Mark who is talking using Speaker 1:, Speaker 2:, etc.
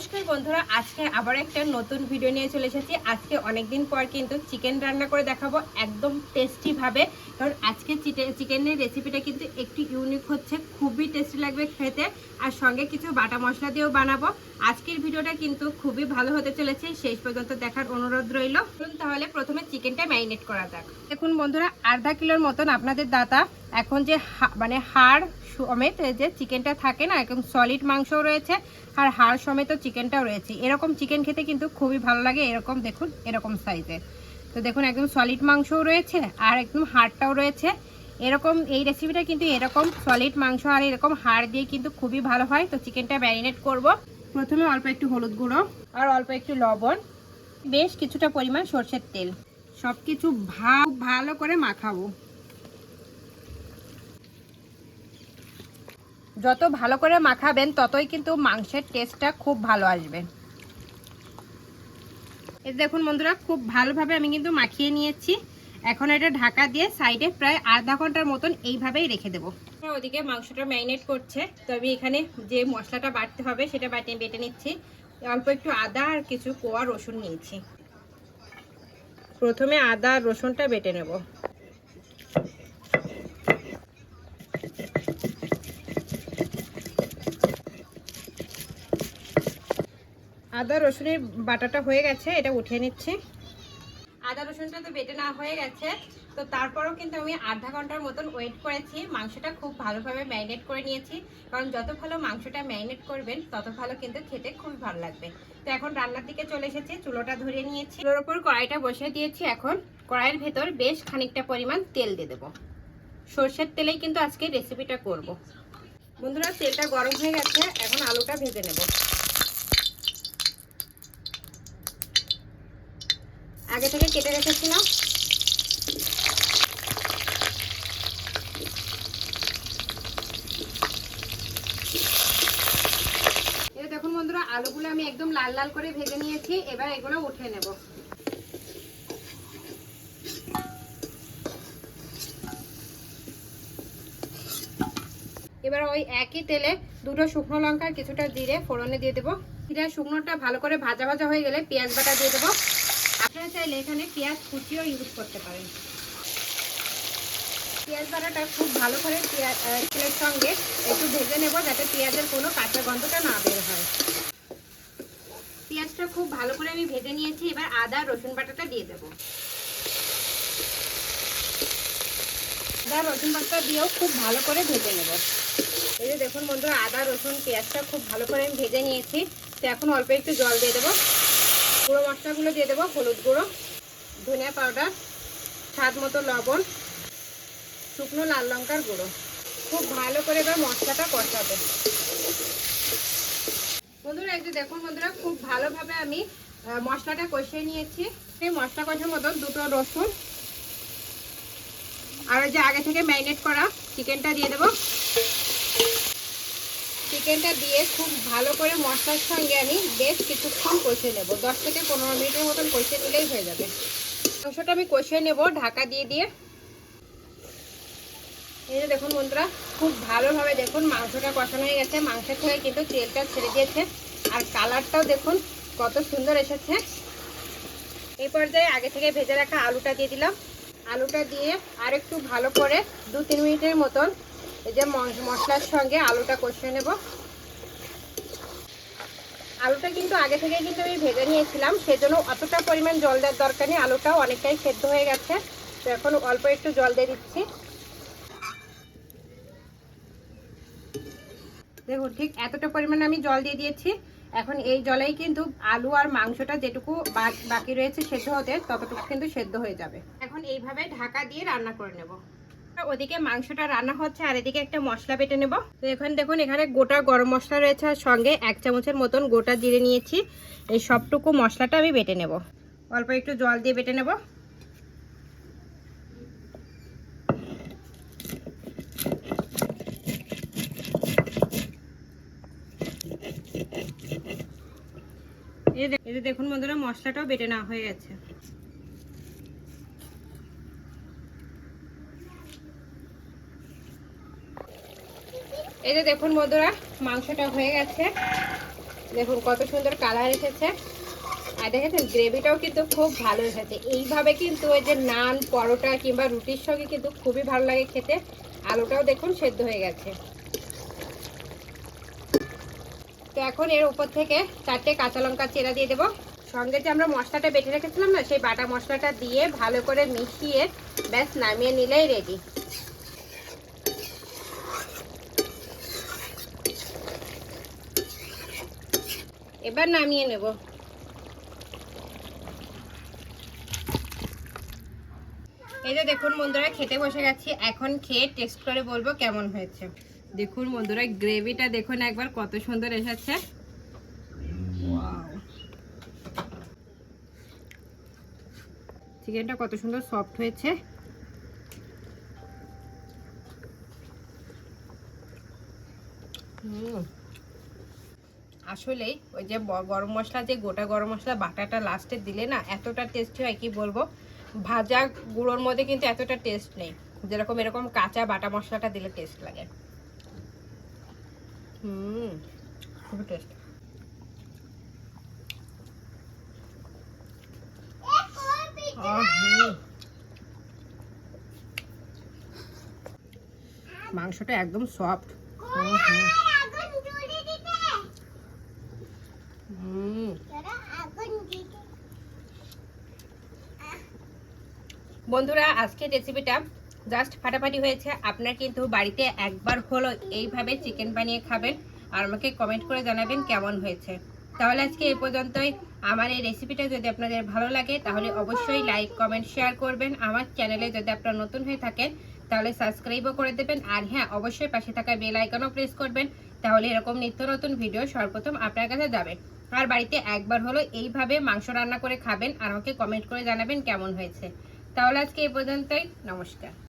Speaker 1: নমস্কার বন্ধুরা, আজকে আবার একটা নতুন ভিডিও নিয়ে চলে এসেছি। আজকে অনেকদিন পর কিন্তু চিকেন রান্না করে দেখাবো একদম টেস্টি ভাবে। কারণ আজকে চিকেনের রেসিপিটা কিন্তু একটু ইউনিক হচ্ছে, খুবই টেস্টি লাগবে খেতে। আর সঙ্গে কিছু বাটা মশলা দিয়েও বানাবো। আজকের ভিডিওটা কিন্তু খুবই ভালো হতে চলেছে, শেষ পর্যন্ত দেখার অনুরোধ রইল। তাহলে প্রথমে চিকেনটা ম্যারিনেট করা যাক। দেখুন বন্ধুরা, আধা কিলোর মতন আপনাদের দাদা এখন যে হাড় সমেত যে চিকেনটা থাকে না, একদম সলিড মাংস রয়েছে আর হাড় সমেত চিকেনটাও রয়েছে। এরকম চিকেন খেতে কিন্তু খুবই ভালো লাগে। এরকম দেখুন, এরকম সাইজের। তো দেখুন একদম সলিড মাংসও রয়েছে আর একদম হাড়টাও রয়েছে। এরকম এই রেসিপিটা কিন্তু এরকম সলিড মাংস আর এরকম হাড় দিয়ে কিন্তু খুবই ভালো হয়। তো চিকেনটা ম্যারিনেট করব। প্রথমে অল্প একটু হলুদ গুঁড়ো আর অল্প একটু লবণ, বেশ কিছুটা পরিমাণ সরষের তেল, সব কিছু ভালো করে মাখাবো। যত ভালো করে মাখাবেন ততই কিন্তু মাংসের টেস্টটা খুব ভালো আসবে। এই দেখুন বন্ধুরা, খুব ভালোভাবে আমি কিন্তু মাখিয়ে নিয়েছি। এখন এটা ঢাকা দিয়ে সাইডে প্রায় আধা ঘন্টার মতন এইভাবেই রেখে দেবো। ওদিকে মাংসটা ম্যারিনেট করছে, তো আমি এখানে যে মশলাটা বাটতে হবে সেটা বেটে নিচ্ছি। অল্প একটু আদা আর কিছু কোয়া রসুন নিয়েছি। প্রথমে আদা আর রসুনটা বেটে নেব। আদা রসুনের বাটাটা হয়ে গেছে, এটা উঠিয়ে নিচ্ছি। আদা রসুনটা তো বেটে না হয়ে গেছে, তো তারপরেও কিন্তু আমি আধা ঘন্টার মতন ওয়েট করেছি। মাংসটা খুব ভালোভাবে ম্যারিনেট করে নিয়েছি, কারণ যত ভালো মাংসটা ম্যারিনেট করবেন তত ভালো কিন্তু খেতে খুবই ভালো লাগবে। তো এখন রান্নার দিকে চলে এসেছি, চুলোটা ধরিয়ে নিয়েছি। চুলোর ওপর কড়াইটা বসিয়ে দিয়েছি। এখন কড়াইয়ের ভেতর বেশ খানিকটা পরিমাণ তেল দিয়ে দেবো। সর্ষের তেলেই কিন্তু আজকে রেসিপিটা করব। বন্ধুরা, তেলটা গরম হয়ে গেছে, এখন আলুটা ভেজে নেব। আগে থেকে কেটে রেখেছিলাম। এটা দেখুন বন্ধুরা, আলুগুলো আমি একদম লাল লাল করে ভেজে নিয়েছি। এবার এগুলো উঠিয়ে নেব। এবার ওই একই তেলে দুটো শুকনো লঙ্কা আর কিছুটা জিরে ফোড়নে দিয়ে দেবো। জিরা শুকনোটা ভালো করে ভাজা ভাজা হয়ে গেলে পেঁয়াজ বাটা দিয়ে দেবো। আপনারা চাইলে এখানে পেঁয়াজ কুচিও ইউজ করতে পারেন। পেঁয়াজ বাটাটা খুব ভালো করে তেলের সঙ্গে একটু ভেজে নেব, যাতে পেঁয়াজের কোনো কাঁচা গন্ধটা না বের হয়। পেঁয়াজটা খুব ভালো করে আমি ভেজে নিয়েছি। এবার আদা রসুন বাটাটা দিয়ে দেব। আদা রসুন বাটা দিয়েও খুব ভালো করে ভেজে নেব। এই যে দেখুন বন্ধুরা, আদা রসুন পেঁয়াজটা খুব ভালো করে আমি ভেজে নিয়েছি। তো এখন অল্প একটু জল দিয়ে দেবো। গুঁড়ো মশলাগুলো দিয়ে দেবো। হলুদ গুঁড়ো, ধনিয়া পাউডার, স্বাদ মতো লবণ, শুকনো লাল লঙ্কার গুঁড়ো। খুব ভালো করে এবার মশলাটা কষাবে। বন্ধুরা, এই যে দেখুন বন্ধুরা, খুব ভালোভাবে আমি মশলাটা কষিয়ে নিয়েছি। এই মশলা কষার মতন দুটো রসুন আর ওই যে আগে থেকে ম্যারিনেট করা চিকেনটা দিয়ে দেবো। চিকেনটা দিয়ে খুব ভালো করে মশলার সঙ্গে আমি বেশ কিছুক্ষণ কষিয়ে নেব। 10 থেকে 15 মিনিটের মতন কষিয়ে নিলেই হয়ে যাবে। মাংসটা আমি কষিয়ে নেব ঢাকা দিয়ে দিয়ে। এই যে দেখুন বন্ধুরা, খুব ভালোভাবে দেখুন মাংসটা কষানো হয়ে গেছে। মাংসের থেকে কিন্তু তেলটা ছেড়ে দিয়েছে আর কালারটাও দেখুন কত সুন্দর এসেছে। এই পর্যায়ে আগে থেকে ভেজে রাখা আলুটা দিয়ে দিলাম। আলুটা দিয়ে আর একটু ভালো করে 2-3 মিনিটের মতন এই যে মশলার সঙ্গে আলুটা কষিয়ে নেব। আলুটা কিন্তু আগে থেকে কিন্তু আমি ভেজে নিয়েছিলাম, সেজন্য অতটা পরিমাণ জল দেওয়ার দরকার নেই। আলুটাও অনেকটাই সেদ্ধ হয়ে গেছে। তো এখন অল্প একটু জল দিয়ে দিচ্ছি। দেখুন ঠিক এতটা পরিমাণে আমি জল দিয়ে দিয়েছি। এখন এই জলেই কিন্তু আলু আর মাংসটা যেটুকু বাকি রয়েছে সেদ্ধ হতে, ততটুকু কিন্তু সেদ্ধ হয়ে যাবে। এখন এইভাবে ঢাকা দিয়ে রান্না করে নেব। ওদিকে মাংসটা রান্না হচ্ছে আর এদিকে একটা মশলা বেটে নেব। তো এখন দেখুন, এখানে গোটা গরম মশলা রয়েছে আর সঙ্গে 1 চামচের মতন গোটা জিরে নিয়েছি। এই সবটুকু মশলাটা আমি বেটে নেব। অল্প একটু জল দিয়ে বেটে নেব। এই যে দেখুন বন্ধুরা, মশলাটাও বেটে নেওয়া হয়ে গেছে। এই যে দেখুন বন্ধুরা, মাংসটা হয়ে গেছে। দেখুন কত সুন্দর কালার এসেছে। আর দেখেছেন গ্রেভিটাও কিন্তু খুব ভালো এসেছে। এইভাবে কিন্তু ওই যে নান, পরোটা কিংবা রুটির সঙ্গে কিন্তু খুবই ভালো লাগে খেতে। আলুটাও দেখুন সেদ্ধ হয়ে গেছে। তো এখন এর উপর থেকে 4টে কাঁচা লঙ্কা চেরা দিয়ে দেবো। সঙ্গে যে আমরা মশলাটা বেটে রেখেছিলাম না, সেই বাটা মশলাটা দিয়ে ভালো করে মিশিয়ে ব্যাস নামিয়ে নিলেই রেডি। এবার নামিয়ে নেব। এই যে দেখুন বন্ধুরা, খেতে বসে গেছি। এখন খেয়ে টেস্ট করে বলবো কেমন হয়েছে। দেখুন বন্ধুরা, গ্রেভিটা দেখুন একবার কত সুন্দর এসেছে। চিকেনটা কত সুন্দর সফট হয়েছে। আসলেই ওই যে গরম মশলা, যে গোটা গরম মশলা বাটাটা লাস্টে দিলে না এতটা টেস্টি হয় কি বলবো। ভাজা গুঁড়োর মধ্যে কিন্তু এতটা টেস্ট নেই, যেরকম এরকম কাঁচা বাটা মশলাটা দিলে টেস্ট লাগে। খুবই টেস্ট। মাংসটা একদম সফট। বন্ধুরা, আজকের রেসিপিটা জাস্ট ফাটাফাটি হয়েছে। আপনারা কিন্তু বাড়িতে একবার হলো এইভাবে চিকেন বানিয়ে খাবেন আর আমাকে কমেন্ট করে জানাবেন কেমন হয়েছে। তাহলে আজকে এই পর্যন্তই। আমার এই রেসিপিটা যদি আপনাদের ভালো লাগে তাহলে অবশ্যই লাইক, কমেন্ট, শেয়ার করবেন। আমার চ্যানেলে যদি আপনারা নতুন হয়ে থাকেন তাহলে সাবস্ক্রাইবও করে দেবেন। আর হ্যাঁ, অবশ্যই পাশে থাকা বেল আইকনও প্রেস করবেন, তাহলে এরকম নিত্য নতুন ভিডিও সর্বপ্রথম আপনার কাছে যাবে। আর বাড়িতে একবার হলো এইভাবে মাংস রান্না করে খাবেন আর আমাকে কমেন্ট করে জানাবেন কেমন হয়েছে। তাহলে আজকে এই পর্যন্তই। নমস্কার।